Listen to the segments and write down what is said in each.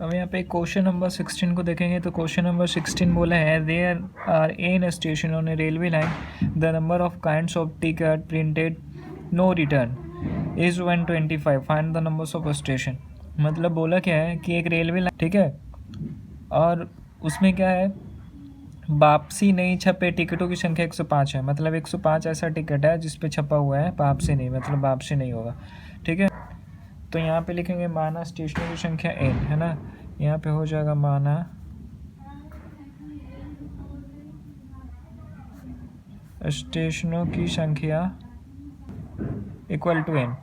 अब यहाँ पे क्वेश्चन नंबर 16 को देखेंगे तो क्वेश्चन नंबर 16 बोला है there are an station on a railway line the number of kinds of ticket printed no return is 125 find the numbers of station. मतलब बोला क्या है कि एक रेलवे लाइन, ठीक है, और उसमें क्या है, वापसी नहीं छपे टिकटों की संख्या 105 है। मतलब 105 ऐसा टिकट है जिस पे छपा हुआ है वापसी नहीं, मतलब वापसी नहीं होगा, ठीक है। तो यहाँ पे लिखेंगे माना स्टेशनों की संख्या n है ना, यहाँ पे हो जाएगा माना स्टेशनों की संख्या इक्वल टू n।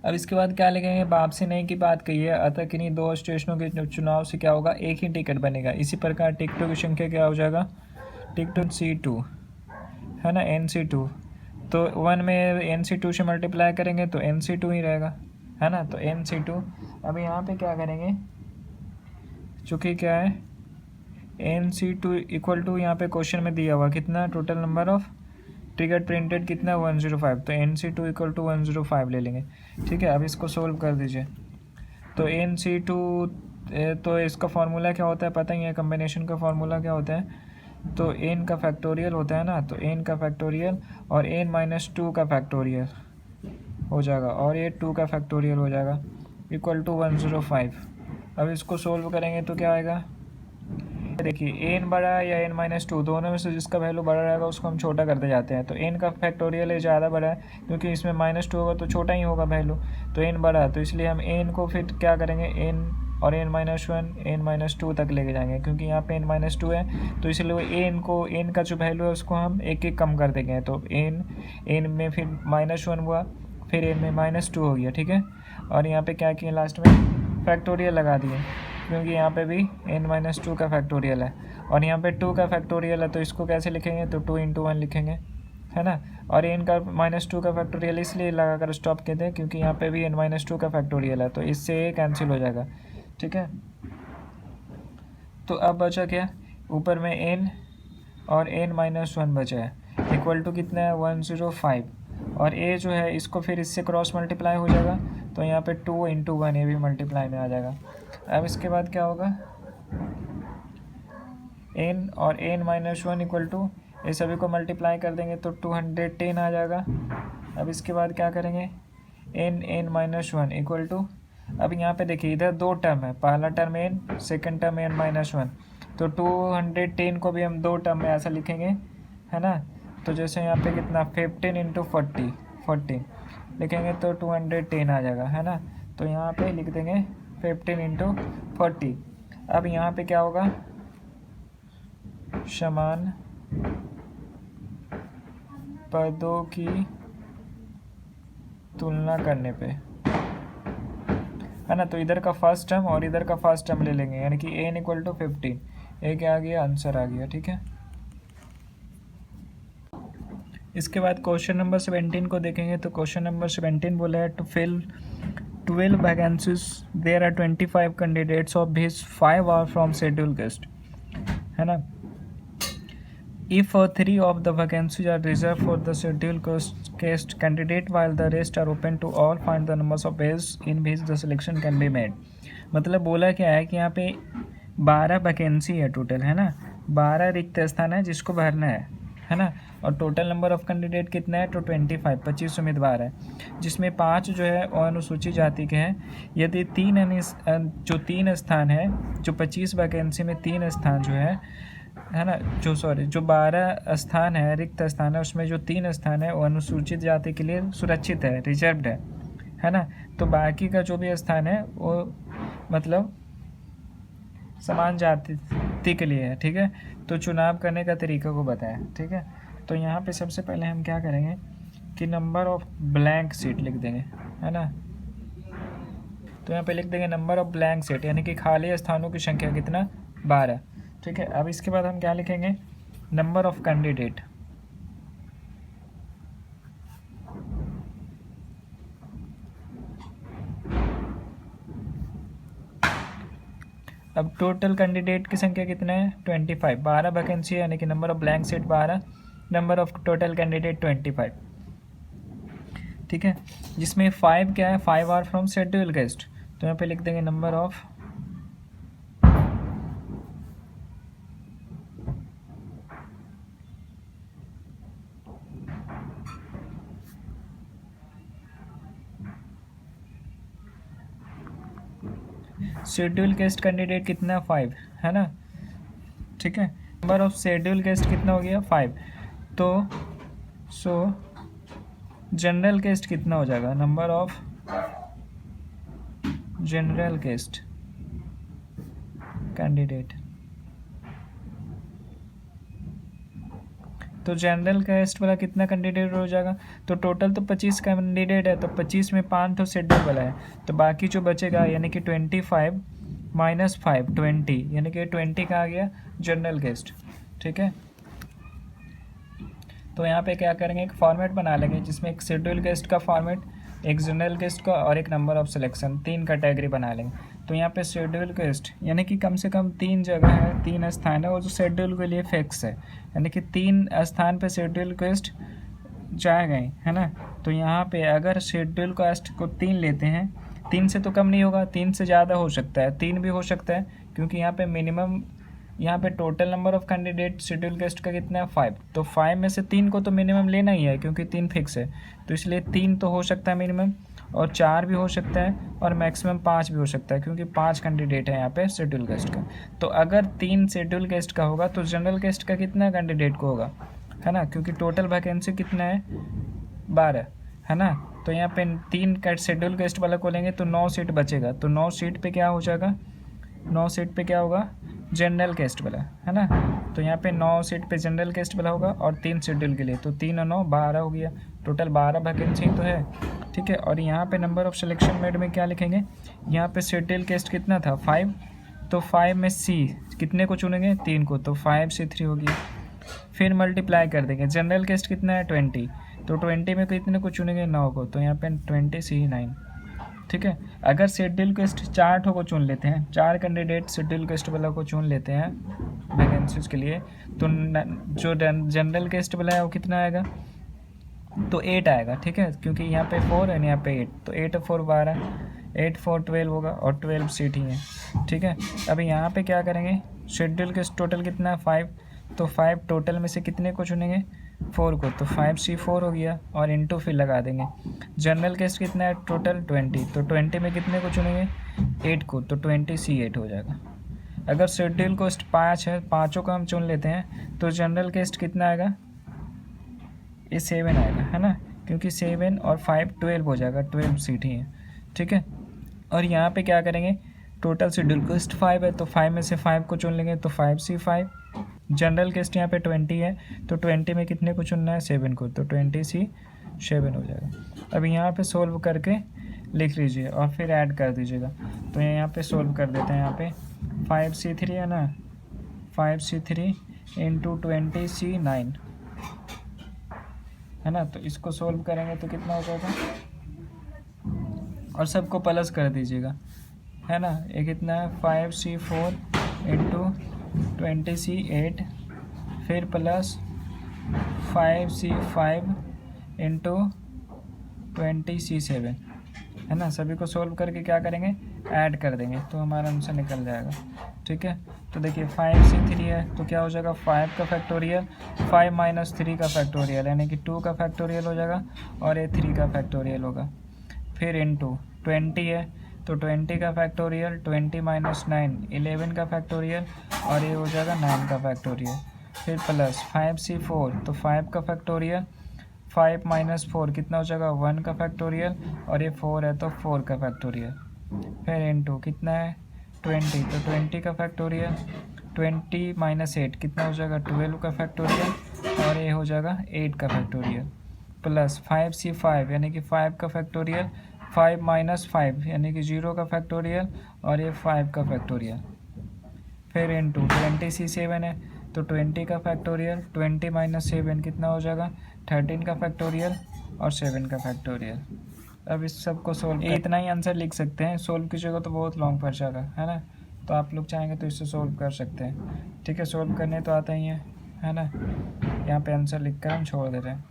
अब इसके बाद क्या लिखेंगे, वापसी नहीं की बात कही है, अतः किन्हीं दो स्टेशनों के चुनाव से क्या होगा, एक ही टिकट बनेगा। इसी प्रकार टिकटों की संख्या क्या हो जाएगा, टिकटों C2 है ना, NC2। तो 1 में NC2 से मल्टीप्लाई करेंगे तो NC2 ही रहेगा, है ना। तो NC2। अब यहाँ पे क्या करेंगे, चूँकि क्या है NC2 इक्वल टू, यहाँ पे क्वेश्चन में दिया हुआ कितना total number of ticket printed कितना 105, तो NC2 इक्वल टू 105 ले लेंगे, ठीक है। अब इसको सोल्व कर दीजिए। तो NC2 तो इसका फार्मूला क्या होता है पता ही है, कम्बिनेशन का फार्मूला क्या होता है, तो n का फैक्टोरियल होता है ना, तो n का फैक्टोरियल और n-2 का फैक्टोरियल हो जाएगा, और ये 2 का फैक्टोरियल हो जाएगा इक्वल टू 105। अब इसको सोल्व करेंगे तो क्या आएगा, देखिए n बड़ा है या n-2 दोनों में से जिसका वैल्यू बड़ा रहेगा उसको हम छोटा करते जाते हैं। तो n का फैक्टोरियल है ज़्यादा बड़ा है, क्योंकि इसमें -2 होगा तो छोटा ही होगा वैल्यू, तो n बड़ा है, तो इसलिए हम n को फिर क्या करेंगे, n और n-1 n-2 तक लेके जाएंगे, क्योंकि यहाँ पे n-2 है, तो इसलिए वो n को, n का जो वैल्यू है उसको हम एक एक कम कर देंगे। तो n में फिर -1 हुआ, फिर n में -2 हो गया, ठीक है। और यहाँ पे क्या किया, लास्ट में फैक्टोरियल लगा दिए, क्योंकि यहाँ पे भी n-2 का फैक्टोरियल है और यहाँ पे 2 का फैक्टोरियल है, तो इसको कैसे लिखेंगे, तो 2 × 1 लिखेंगे, है ना। और n का -2 का फैक्टोरियल इसलिए लगा कर स्टॉप कहते हैं क्योंकि यहाँ पे भी n-2 का फैक्टोरियल है, तो इससे ये कैंसिल हो जाएगा, ठीक है। तो अब बचा क्या, ऊपर में n और n-1 बचा है, इक्वल टू कितना है 105, और a जो है इसको फिर इससे क्रॉस मल्टीप्लाई हो जाएगा, तो यहाँ पे 2 × 1 ये भी मल्टीप्लाई में आ जाएगा। अब इसके बाद क्या होगा, n और n-1 इक्वल टू, ये सभी को मल्टीप्लाई कर देंगे तो 210 आ जाएगा। अब इसके बाद क्या करेंगे, n-1 इक्वल टू, अब यहाँ पे देखिए इधर दो टर्म है, पहला term n, second term n-1, तो 210 को भी हम दो टर्म में ऐसा लिखेंगे, है ना। तो जैसे यहाँ पे कितना 15 × 40 लिखेंगे तो 210 आ जाएगा, है ना। तो यहाँ पे लिख देंगे 15 × 40। अब यहाँ पे क्या होगा, समान पदों की तुलना करने पे, है ना, तो इधर का फर्स्ट टर्म और इधर का फर्स्ट टर्म ले लेंगे, यानी कि n इक्वल टू 15, ये क्या आ गया, आंसर आ गया, ठीक है। इसके बाद क्वेश्चन नंबर 17 को देखेंगे तो क्वेश्चन नंबर 17 बोला है to fill 12 vacancies there are 25 candidates of which 5 are from schedule caste, है ना। If 3 of the vacancies are reserved for the scheduled caste candidate while the rest are open to all, find the numbers of ways in which the selection can be made। मतलब बोला क्या है कि यहाँ पे 12 vacancy है total, है ना, 12 रिक्त स्थान है जिसको भरना है ना, और टोटल नंबर ऑफ कैंडिडेट कितना है, तो 25 उम्मीदवार है, जिसमें 5 जो है अनुसूचित जाति के हैं। यदि जो 3 स्थान है, जो 25 वैकेंसी में 3 स्थान जो है ना, जो 12 स्थान है, रिक्त स्थान है, उसमें जो 3 स्थान है वो अनुसूचित जाति के लिए सुरक्षित है, रिजर्व्ड है ना। तो बाकी का जो भी स्थान है वो मतलब समान जाति के लिए है, ठीक है। तो चुनाव करने का तरीका को बताया, ठीक है। तो यहाँ पे सबसे पहले हम क्या करेंगे कि नंबर ऑफ ब्लैंक सीट लिख देंगे, है ना। तो यहाँ पे लिख देंगे नंबर ऑफ ब्लैंक सीट, यानी कि खाली स्थानों की संख्या कितना, 12, ठीक है। अब इसके बाद हम क्या लिखेंगे, नंबर ऑफ कैंडिडेट, अब टोटल कैंडिडेट की संख्या कितना है, 25, 12 वैकेंसी है, यानी कि number of blank seat 12, number of total candidate 25, ठीक है, जिसमें 5 क्या है, 5 आर फ्रॉम शेड्यूल गेस्ट। तो यहाँ पे लिख देंगे number of schedule guest candidate कितना, 5 है ना, ठीक है। नंबर ऑफ शेड्यूल गेस्ट कितना हो गया, 5। तो सो जनरल गेस्ट कितना हो जाएगा, number of general guest candidate. तो जनरल गेस्ट वाला कितना कैंडिडेट हो जाएगा, तो टोटल तो 25 कैंडिडेट है, तो 25 में 5 तो शेड्यूल वाला है, तो बाकी जो बचेगा यानी कि 25 माइनस 5 20, यानी कि 20 का आ गया जनरल गेस्ट, ठीक है। तो यहाँ पे क्या करेंगे, एक फॉर्मेट बना लेंगे जिसमें एक शेड्यूल गेस्ट का फॉर्मेट, एक जनरल गेस्ट का और एक नंबर ऑफ सिलेक्शन, 3 कैटेगरी बना लेंगे। तो यहाँ पे शेड्यूल गेस्ट यानी कि कम से कम 3 जगह है, 3 स्थान है, और जो शेड्यूल के लिए फिक्स है, यानी कि 3 स्थान पे शेड्यूल गेस्ट जाएगा ही, है ना। तो यहाँ पे अगर शेड्यूल कास्ट को 3 लेते हैं, 3 से तो कम नहीं होगा, 3 से ज़्यादा हो सकता है, 3 भी हो सकता है, क्योंकि यहाँ पे मिनिमम, यहाँ पे total number of candidate schedule guest का कितना है, 5। तो 5 में से 3 को तो मिनिमम लेना ही है, क्योंकि 3 फिक्स है, तो इसलिए 3 तो हो सकता है मिनिमम, और 4 भी हो सकता है, और मैक्सिमम 5 भी हो सकता है, क्योंकि 5 कैंडिडेट है यहाँ पे शेड्यूल गेस्ट का। तो अगर 3 शेड्यूल गेस्ट का होगा तो जनरल गेस्ट का कितना कैंडिडेट को होगा, है ना, क्योंकि टोटल वैकेंसी कितना है, 12, है ना। तो यहाँ पे 3 शेड्यूल गेस्ट वाला को लेंगे तो 9 सीट बचेगा, तो 9 सीट पे क्या हो जाएगा, 9 सीट पे क्या होगा, जनरल गेस्ट वाला, है ना। तो यहाँ पे 9 सीट पे जनरल गेस्ट वाला होगा, और 3 शेड्यूल के लिए, तो 3 और 9 12 हो गया, टोटल 12 वैकेंसी तो है, ठीक है। और यहाँ पे नंबर ऑफ सिलेक्शन मेड में क्या लिखेंगे, यहाँ पे शेड्यूल गेस्ट कितना था, 5, तो 5 में सी कितने को चुनेंगे, 3 को, तो 5C3 हो गया। फिर मल्टीप्लाई कर देंगे, जनरल गेस्ट कितना है 20, तो 20 में कितने को चुनेंगे, 9 को, तो यहाँ पे 20C9, ठीक है। अगर शेड्यूल गेस्ट 4 ठो को चुन लेते हैं, 4 कैंडिडेट शेड्यूल गेस्ट वाला को चुन लेते हैं वैकेंसीज के लिए, तो जो जनरल गेस्ट वाला है वो कितना आएगा, तो 8 आएगा, ठीक है, क्योंकि यहाँ पे 4 है, यहाँ पे 8, तो 8 और 4 12, 8 4 12 होगा, और 12 सीट ही है, ठीक है। अभी यहाँ पे क्या करेंगे, शेड्यूल गेस्ट टोटल कितना है 5, तो 5 टोटल में से कितने को चुनेंगे, 4 को, तो 5C4 हो गया, और इंटू फिर लगा देंगे। जनरल गेस्ट कितना है टोटल 20, तो 20 में कितने को चुनेंगे, 8 को, तो 20C8 हो जाएगा। अगर शेड्यूल गेस्ट 5 है, 5 को हम चुन लेते हैं, तो जनरल गेस्ट कितना आएगा, ये 7 आएगा, है ना, क्योंकि 7 और 5 12 हो जाएगा, 12 सीट ही है, ठीक है। और यहाँ पे क्या करेंगे, टोटल शेड्यूल गेस्ट 5 है, तो 5 में से 5 को चुन लेंगे, तो 5C5, जनरल गेस्ट यहाँ पे 20 है, तो 20 में कितने को चुनना है, 7 को, तो 20C7 हो जाएगा। अब यहाँ पे सोल्व करके लिख लीजिए और फिर ऐड कर दीजिएगा। तो यहाँ पे सोल्व कर देते हैं, यहाँ पे 5C3 है ना, 5C3 इंटू 20C9, है ना। तो इसको सोल्व करेंगे तो कितना हो जाएगा, और सबको प्लस कर दीजिएगा, है ना। ये कितना है, 5C4 इंटू 20C8, फिर प्लस 5C5 इंटू 20C7, है ना। सभी को सोल्व करके क्या करेंगे, ऐड कर देंगे, तो हमारा आंसर निकल जाएगा, ठीक है। तो देखिए 5C3 है, तो क्या हो जाएगा, 5 का फैक्टोरियल, 5 माइनस 3 का फैक्टोरियल, यानी कि 2 का फैक्टोरियल हो जाएगा, और ये 3 का फैक्टोरियल होगा। फिर इंटू 20 है, तो 20 का फैक्टोरियल, 20 माइनस 9 11 का फैक्टोरियल, और ये हो जाएगा 9 का फैक्टोरियल। फिर प्लस 5C4, तो 5 का फैक्टोरियल, 5 माइनस 4 कितना हो जाएगा, 1 का फैक्टोरियल, और ये 4 है तो 4 का फैक्टोरियल। फिर इंटू कितना है 20, तो 20 का फैक्टोरियल, 20 माइनस 8 कितना हो जाएगा, 12 का फैक्टोरियल, और ये हो जाएगा 8 का फैक्टोरियल। प्लस 5C5 यानी कि 5 का फैक्टोरियल, 5 माइनस 5 यानी कि 0 का फैक्टोरियल, और ये 5 का फैक्टोरियल। फिर इंटू 20C7 है, तो 20 का फैक्टोरियल, 20 माइनस 7 कितना हो जाएगा, 13 का फैक्टोरियल, और 7 का फैक्टोरियल। अब इस सब को सोल्व, इतना ही आंसर लिख सकते हैं, सोल्व कीजिएगा तो बहुत लॉन्ग पड़ जाएगा, है ना। तो आप लोग चाहेंगे तो इससे सोल्व कर सकते हैं, ठीक है। सोल्व करने तो आता ही है ना। यहाँ पे आंसर लिख कर हम छोड़ दे रहे हैं।